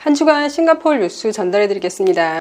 한 주간 싱가포르 뉴스 전달해 드리겠습니다.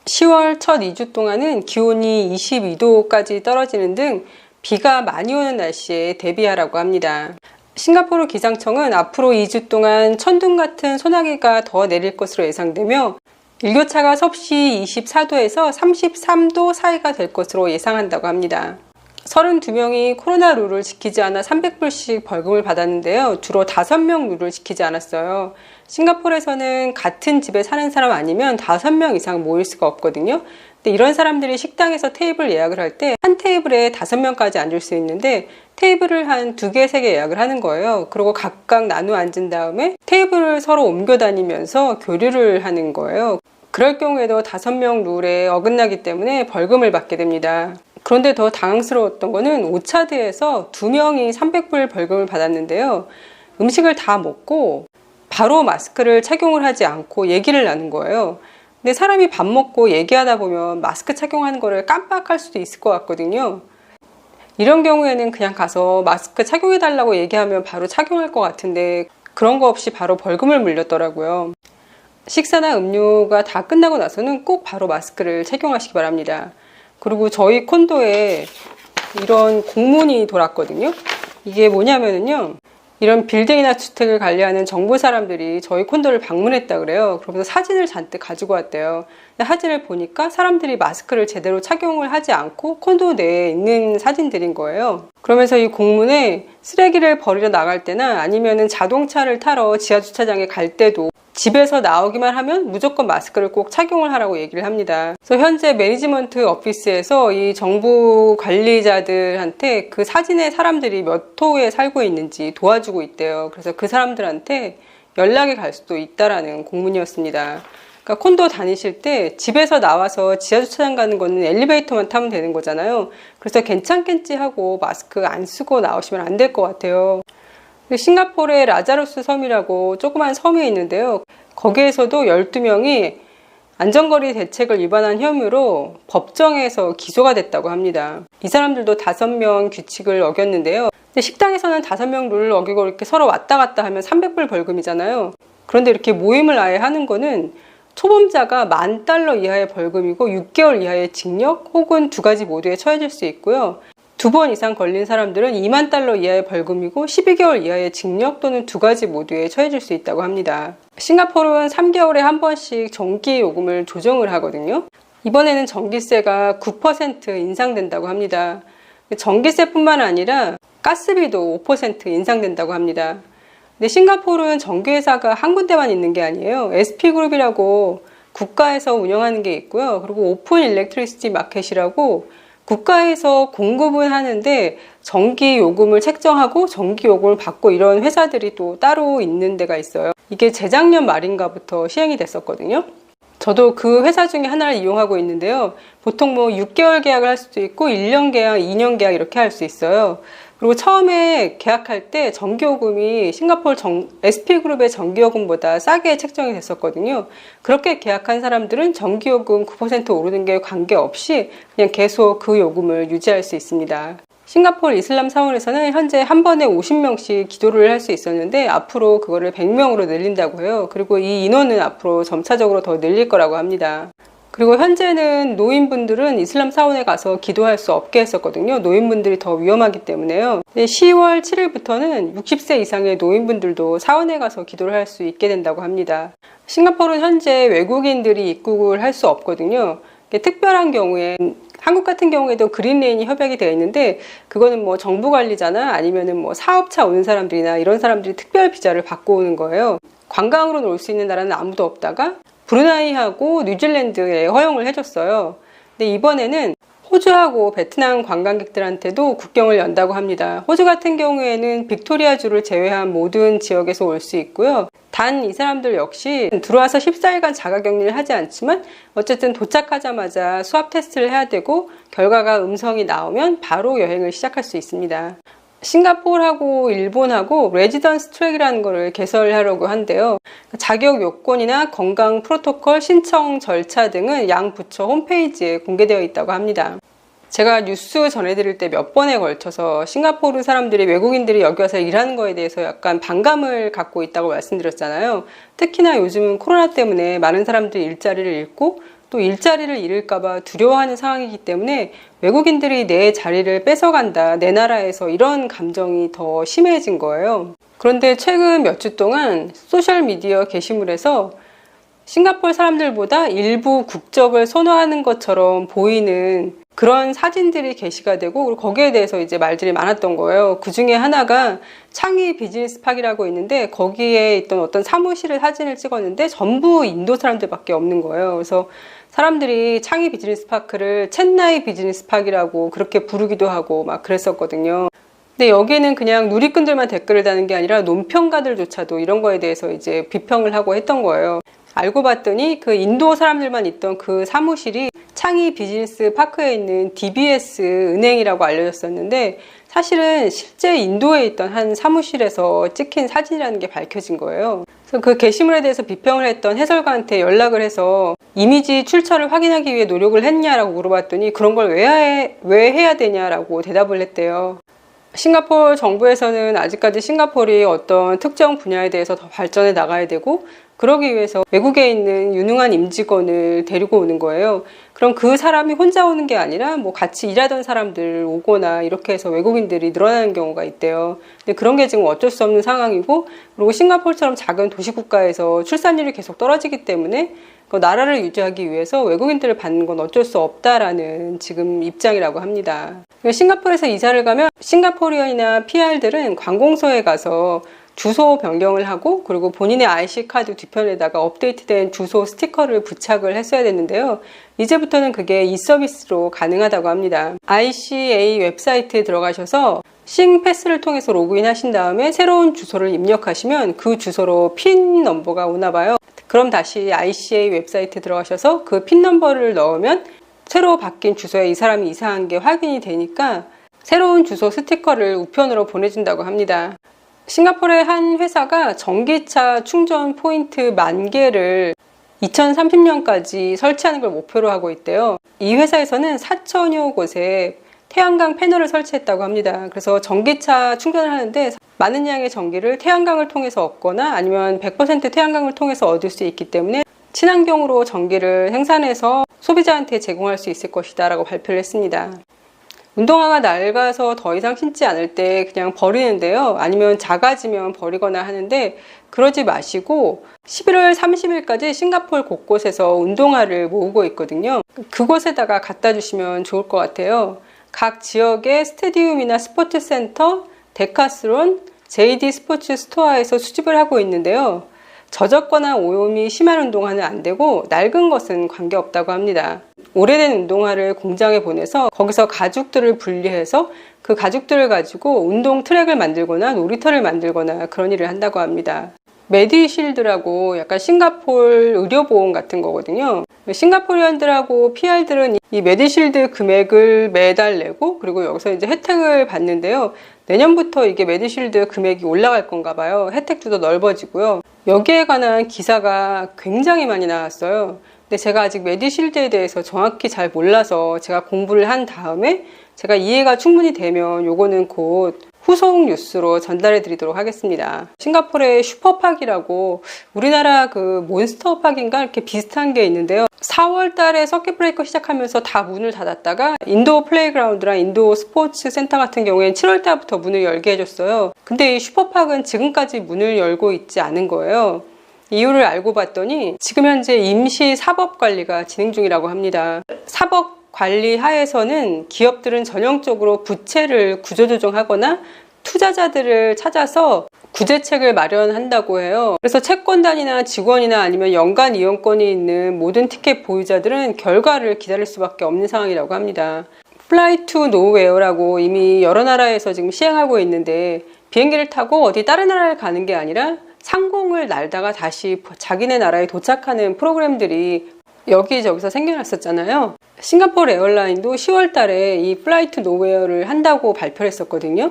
10월 첫 2주 동안은 기온이 22도까지 떨어지는 등 비가 많이 오는 날씨에 대비하라고 합니다. 싱가포르 기상청은 앞으로 2주 동안 천둥 같은 소나기가 더 내릴 것으로 예상되며 일교차가 섭씨 24도에서 33도 사이가 될 것으로 예상한다고 합니다. 32명이 코로나 룰을 지키지 않아 300불씩 벌금을 받았는데요. 주로 5명 룰을 지키지 않았어요. 싱가포르에서는 같은 집에 사는 사람 아니면 5명 이상 모일 수가 없거든요. 근데 이런 사람들이 식당에서 테이블 예약을 할 때 한 테이블에 5명까지 앉을 수 있는데 테이블을 한 2개, 3개 예약을 하는 거예요. 그리고 각각 나누어 앉은 다음에 테이블을 서로 옮겨 다니면서 교류를 하는 거예요. 그럴 경우에도 5명 룰에 어긋나기 때문에 벌금을 받게 됩니다. 그런데 더 당황스러웠던 거는 오차드에서 2명이 300불 벌금을 받았는데요. 음식을 다 먹고 바로 마스크를 착용을 하지 않고 얘기를 나눈 거예요. 근데 사람이 밥 먹고 얘기하다 보면 마스크 착용하는 거를 깜빡할 수도 있을 것 같거든요. 이런 경우에는 그냥 가서 마스크 착용해 달라고 얘기하면 바로 착용할 것 같은데 그런 거 없이 바로 벌금을 물렸더라고요. 식사나 음료가 다 끝나고 나서는 꼭 바로 마스크를 착용하시기 바랍니다. 그리고 저희 콘도에 이런 공문이 돌았거든요. 이게 뭐냐면요, 이런 빌딩이나 주택을 관리하는 정부 사람들이 저희 콘도를 방문했다 그래요. 그러면서 사진을 잔뜩 가지고 왔대요. 근데 사진을 보니까 사람들이 마스크를 제대로 착용을 하지 않고 콘도 내에 있는 사진들인 거예요. 그러면서 이 공문에 쓰레기를 버리러 나갈 때나 아니면은 자동차를 타러 지하주차장에 갈 때도 집에서 나오기만 하면 무조건 마스크를 꼭 착용을 하라고 얘기를 합니다. 그래서 현재 매니지먼트 오피스에서 이 정부 관리자들한테 그 사진의 사람들이 몇 호에 살고 있는지 도와주고 있대요. 그래서 그 사람들한테 연락이 갈 수도 있다라는 공문이었습니다. 그러니까 콘도 다니실 때 집에서 나와서 지하주차장 가는 거는 엘리베이터만 타면 되는 거잖아요. 그래서 괜찮겠지 하고 마스크 안 쓰고 나오시면 안 될 것 같아요. 싱가포르의 라자루스 섬이라고 조그만 섬이 있는데요. 거기에서도 12명이 안전거리 대책을 위반한 혐의로 법정에서 기소가 됐다고 합니다. 이 사람들도 5명 규칙을 어겼는데요. 근데 식당에서는 5명 룰을 어기고 이렇게 서로 왔다 갔다 하면 300불 벌금이잖아요. 그런데 이렇게 모임을 아예 하는 거는 초범자가 $10,000 이하의 벌금이고 6개월 이하의 징역 혹은 2가지 모두에 처해질 수 있고요. 2번 이상 걸린 사람들은 $20,000 이하의 벌금이고 12개월 이하의 징역 또는 2가지 모두에 처해질 수 있다고 합니다. 싱가포르는 3개월에 한 번씩 전기 요금을 조정을 하거든요. 이번에는 전기세가 9% 인상된다고 합니다. 전기세뿐만 아니라 가스비도 5% 인상된다고 합니다. 근데 싱가포르는 전기회사가 한 군데만 있는 게 아니에요. SP그룹이라고 국가에서 운영하는 게 있고요. 그리고 오픈 일렉트리시티 마켓이라고 국가에서 공급을 하는데 전기 요금을 책정하고 전기 요금을 받고 이런 회사들이 또 따로 있는 데가 있어요. 이게 재작년 말인가부터 시행이 됐었거든요. 저도 그 회사 중에 하나를 이용하고 있는데요. 보통 뭐 6개월 계약을 할 수도 있고 1년 계약, 2년 계약 이렇게 할 수 있어요. 그리고 처음에 계약할 때 전기요금이 싱가포르 SP그룹의 전기요금보다 싸게 책정이 됐었거든요. 그렇게 계약한 사람들은 전기요금 9% 오르는 게 관계없이 그냥 계속 그 요금을 유지할 수 있습니다. 싱가포르 이슬람 사원에서는 현재 한 번에 50명씩 기도를 할 수 있었는데 앞으로 그거를 100명으로 늘린다고 해요. 그리고 이 인원은 앞으로 점차적으로 더 늘릴 거라고 합니다. 그리고 현재는 노인분들은 이슬람 사원에 가서 기도할 수 없게 했었거든요. 노인분들이 더 위험하기 때문에요. 10월 7일부터는 60세 이상의 노인분들도 사원에 가서 기도를 할 수 있게 된다고 합니다. 싱가포르는 현재 외국인들이 입국을 할 수 없거든요. 특별한 경우에 한국 같은 경우에도 그린레인이 협약이 되어 있는데 그거는 뭐 정부 관리자나 아니면은 뭐 사업차 오는 사람들이나 이런 사람들이 특별 비자를 받고 오는 거예요. 관광으로 올 수 있는 나라는 아무도 없다가 브루나이하고 뉴질랜드에 허용을 해줬어요. 근데 이번에는 호주하고 베트남 관광객들한테도 국경을 연다고 합니다. 호주 같은 경우에는 빅토리아주를 제외한 모든 지역에서 올 수 있고요. 단 이 사람들 역시 들어와서 14일간 자가격리를 하지 않지만 어쨌든 도착하자마자 수압 테스트를 해야 되고 결과가 음성이 나오면 바로 여행을 시작할 수 있습니다. 싱가포르하고 일본하고 레지던스 트랙이라는 거를 개설하려고 한대요. 자격 요건이나 건강 프로토콜 신청 절차 등은 양 부처 홈페이지에 공개되어 있다고 합니다. 제가 뉴스 전해드릴 때 몇 번에 걸쳐서 싱가포르 사람들이, 외국인들이 여기 와서 일하는 거에 대해서 약간 반감을 갖고 있다고 말씀드렸잖아요. 특히나 요즘은 코로나 때문에 많은 사람들이 일자리를 잃고 또 일자리를 잃을까봐 두려워하는 상황이기 때문에 외국인들이 내 자리를 뺏어간다, 내 나라에서, 이런 감정이 더 심해진 거예요. 그런데 최근 몇 주 동안 소셜미디어 게시물에서 싱가포르 사람들보다 일부 국적을 선호하는 것처럼 보이는 그런 사진들이 게시가 되고, 그리고 거기에 대해서 이제 말들이 많았던 거예요. 그 중에 하나가 창의 비즈니스 팍이라고 있는데, 거기에 있던 어떤 사무실의 사진을 찍었는데 전부 인도 사람들밖에 없는 거예요. 그래서 사람들이 창의 비즈니스 파크를 첸나이 비즈니스 팍이라고 그렇게 부르기도 하고 막 그랬었거든요. 근데 여기는 그냥 누리꾼들만 댓글을 다는 게 아니라 논평가들조차도 이런 거에 대해서 이제 비평을 하고 했던 거예요. 알고 봤더니 그 인도 사람들만 있던 그 사무실이 창의 비즈니스 파크에 있는 DBS 은행이라고 알려졌었는데, 사실은 실제 인도에 있던 한 사무실에서 찍힌 사진이라는 게 밝혀진 거예요. 그래서 그 게시물에 대해서 비평을 했던 해설가한테 연락을 해서 이미지 출처를 확인하기 위해 노력을 했냐라고 물어봤더니 그런 걸 왜 해야 되냐라고 대답을 했대요. 싱가포르 정부에서는 아직까지 싱가포르이 어떤 특정 분야에 대해서 더 발전해 나가야 되고, 그러기 위해서 외국에 있는 유능한 임직원을 데리고 오는 거예요. 그럼 그 사람이 혼자 오는 게 아니라 뭐 같이 일하던 사람들 오거나 이렇게 해서 외국인들이 늘어나는 경우가 있대요. 근데 그런 게 지금 어쩔 수 없는 상황이고, 그리고 싱가포르처럼 작은 도시국가에서 출산율이 계속 떨어지기 때문에 그 나라를 유지하기 위해서 외국인들을 받는 건 어쩔 수 없다라는 지금 입장이라고 합니다. 싱가포르에서 이사를 가면 싱가포르인이나 PR들은 관공서에 가서 주소 변경을 하고, 그리고 본인의 IC카드 뒤편에다가 업데이트된 주소 스티커를 부착을 했어야 됐는데요. 이제부터는 그게 이 서비스로 가능하다고 합니다. ICA 웹사이트에 들어가셔서 싱패스를 통해서 로그인 하신 다음에 새로운 주소를 입력하시면 그 주소로 핀 넘버가 오나 봐요. 그럼 다시 ICA 웹사이트에 들어가셔서 그 핀 넘버를 넣으면 새로 바뀐 주소에 이 사람이 이사한 게 확인이 되니까 새로운 주소 스티커를 우편으로 보내준다고 합니다. 싱가포르의 한 회사가 전기차 충전 포인트 10,000개를 2030년까지 설치하는 걸 목표로 하고 있대요. 이 회사에서는 4,000여 곳에 태양광 패널을 설치했다고 합니다. 그래서 전기차 충전을 하는데 많은 양의 전기를 태양광을 통해서 얻거나 아니면 100% 태양광을 통해서 얻을 수 있기 때문에 친환경으로 전기를 생산해서 소비자한테 제공할 수 있을 것이다 라고 발표를 했습니다. 운동화가 낡아서 더 이상 신지 않을 때 그냥 버리는데요. 아니면 작아지면 버리거나 하는데 그러지 마시고 11월 30일까지 싱가포르 곳곳에서 운동화를 모으고 있거든요. 그곳에다가 갖다 주시면 좋을 것 같아요. 각 지역의 스테디움이나 스포츠센터, 데카스론, JD 스포츠 스토어에서 수집을 하고 있는데요. 젖었거나 오염이 심한 운동화는 안 되고 낡은 것은 관계없다고 합니다. 오래된 운동화를 공장에 보내서 거기서 가죽들을 분리해서 그 가죽들을 가지고 운동 트랙을 만들거나 놀이터를 만들거나 그런 일을 한다고 합니다. 메디실드라고 약간 싱가포르 의료보험 같은 거거든요. 싱가포르인들하고 PR들은 이 메디실드 금액을 매달 내고, 그리고 여기서 이제 혜택을 받는데요. 내년부터 이게 메디실드 금액이 올라갈 건가 봐요. 혜택주도 넓어지고요. 여기에 관한 기사가 굉장히 많이 나왔어요. 근데 제가 아직 메디실드에 대해서 정확히 잘 몰라서 제가 공부를 한 다음에 제가 이해가 충분히 되면 요거는 곧 후속 뉴스로 전달해 드리도록 하겠습니다. 싱가포르의 슈퍼팍이라고 우리나라 그 몬스터팍인가 이렇게 비슷한 게 있는데요. 4월 달에 서킷 브레이커 시작하면서 다 문을 닫았다가 인도 플레이그라운드랑 인도 스포츠 센터 같은 경우에는 7월 달부터 문을 열게 해줬어요. 근데 이 슈퍼팍은 지금까지 문을 열고 있지 않은 거예요. 이유를 알고 봤더니 지금 현재 임시 사법 관리가 진행 중이라고 합니다. 사법 관리 하에서는 기업들은 전형적으로 부채를 구조조정하거나 투자자들을 찾아서 구제책을 마련한다고 해요. 그래서 채권단이나 직원이나 아니면 연간 이용권이 있는 모든 티켓 보유자들은 결과를 기다릴 수밖에 없는 상황이라고 합니다. Fly to Nowhere라고 이미 여러 나라에서 지금 시행하고 있는데, 비행기를 타고 어디 다른 나라를 가는 게 아니라 상공을 날다가 다시 자기네 나라에 도착하는 프로그램들이 여기저기서 생겨났었잖아요. 싱가포르 에어라인도 10월 달에 이 Fly to Nowhere를 한다고 발표를 했었거든요.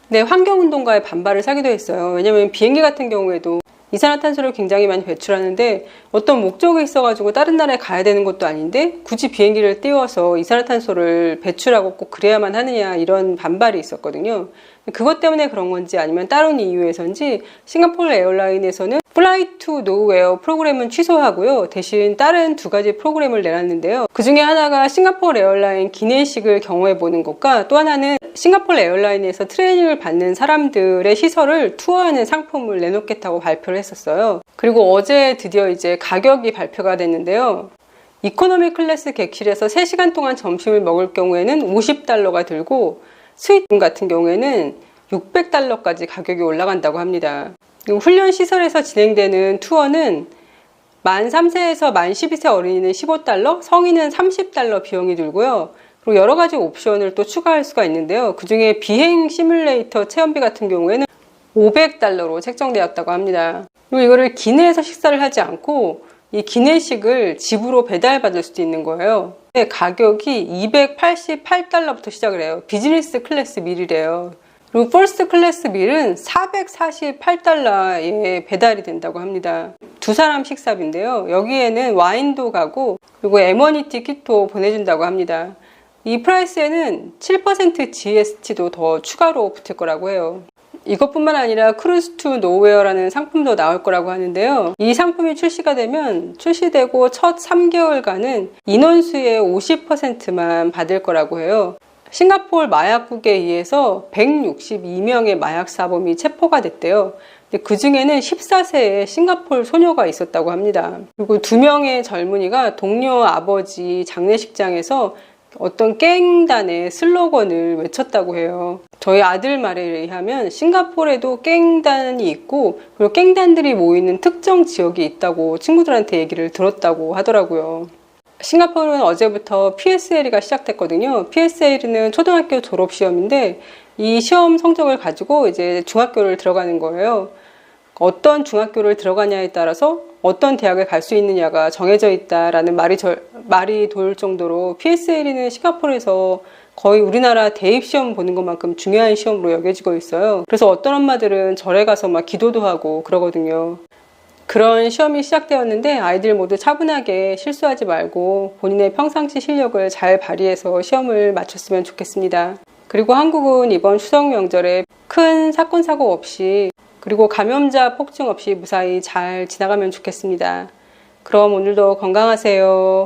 근데 환경운동가의 반발을 사기도 했어요. 왜냐면 비행기 같은 경우에도 이산화탄소를 굉장히 많이 배출하는데 어떤 목적이 있어가지고 다른 나라에 가야 되는 것도 아닌데 굳이 비행기를 띄워서 이산화탄소를 배출하고 꼭 그래야만 하느냐 이런 반발이 있었거든요. 그것 때문에 그런 건지 아니면 다른 이유에서인지 싱가포르 에어라인에서는 Fly to Nowhere 프로그램은 취소하고요. 대신 다른 두 가지 프로그램을 내놨는데요. 그 중에 하나가 싱가포르 에어라인 기내식을 경험해 보는 것과 또 하나는 싱가포르 에어라인에서 트레이닝을 받는 사람들의 시설을 투어하는 상품을 내놓겠다고 발표를 했었어요. 그리고 어제 드디어 이제 가격이 발표가 됐는데요. 이코노미 클래스 객실에서 3시간 동안 점심을 먹을 경우에는 $50가 들고 스위트 같은 경우에는 $600까지 가격이 올라간다고 합니다. 그리고 훈련 시설에서 진행되는 투어는 만 3세에서 만 12세 어린이는 $15, 성인은 $30 비용이 들고요. 그리고 여러 가지 옵션을 또 추가할 수가 있는데요. 그 중에 비행 시뮬레이터 체험비 같은 경우에는 $500로 책정되었다고 합니다. 그리고 이거를 기내에서 식사를 하지 않고 이 기내식을 집으로 배달받을 수도 있는 거예요. 가격이 $288부터 시작을 해요. 비즈니스 클래스 밀이래요. 그리고 퍼스트 클래스 밀은 $448에 배달이 된다고 합니다. 두 사람 식사비인데요. 여기에는 와인도 가고 그리고 에머니티 킷도 보내준다고 합니다. 이 프라이스에는 7% GST도 더 추가로 붙을 거라고 해요. 이것뿐만 아니라 크루즈 투 노웨어라는 상품도 나올 거라고 하는데요. 이 상품이 출시가 되면 출시되고 첫 3개월간은 인원수의 50%만 받을 거라고 해요. 싱가포르 마약국에 의해서 162명의 마약 사범이 체포가 됐대요. 그 중에는 14세의 싱가포르 소녀가 있었다고 합니다. 그리고 2명의 젊은이가 동료 아버지 장례식장에서 어떤 깽단의 슬로건을 외쳤다고 해요. 저희 아들 말에 의하면 싱가포르에도 깽단이 있고 그리고 깽단들이 모이는 특정 지역이 있다고 친구들한테 얘기를 들었다고 하더라고요. 싱가포르는 어제부터 PSLE가 시작됐거든요. PSLE는 초등학교 졸업시험인데 이 시험 성적을 가지고 이제 중학교를 들어가는 거예요. 어떤 중학교를 들어가냐에 따라서 어떤 대학을 갈 수 있느냐가 정해져 있다라는 말이 돌 정도로 PSLE는 싱가포르에서 거의 우리나라 대입시험 보는 것만큼 중요한 시험으로 여겨지고 있어요. 그래서 어떤 엄마들은 절에 가서 막 기도도 하고 그러거든요. 그런 시험이 시작되었는데 아이들 모두 차분하게 실수하지 말고 본인의 평상시 실력을 잘 발휘해서 시험을 마쳤으면 좋겠습니다. 그리고 한국은 이번 추석 명절에 큰 사건 사고 없이 그리고 감염자 폭증 없이 무사히 잘 지나가면 좋겠습니다. 그럼 오늘도 건강하세요.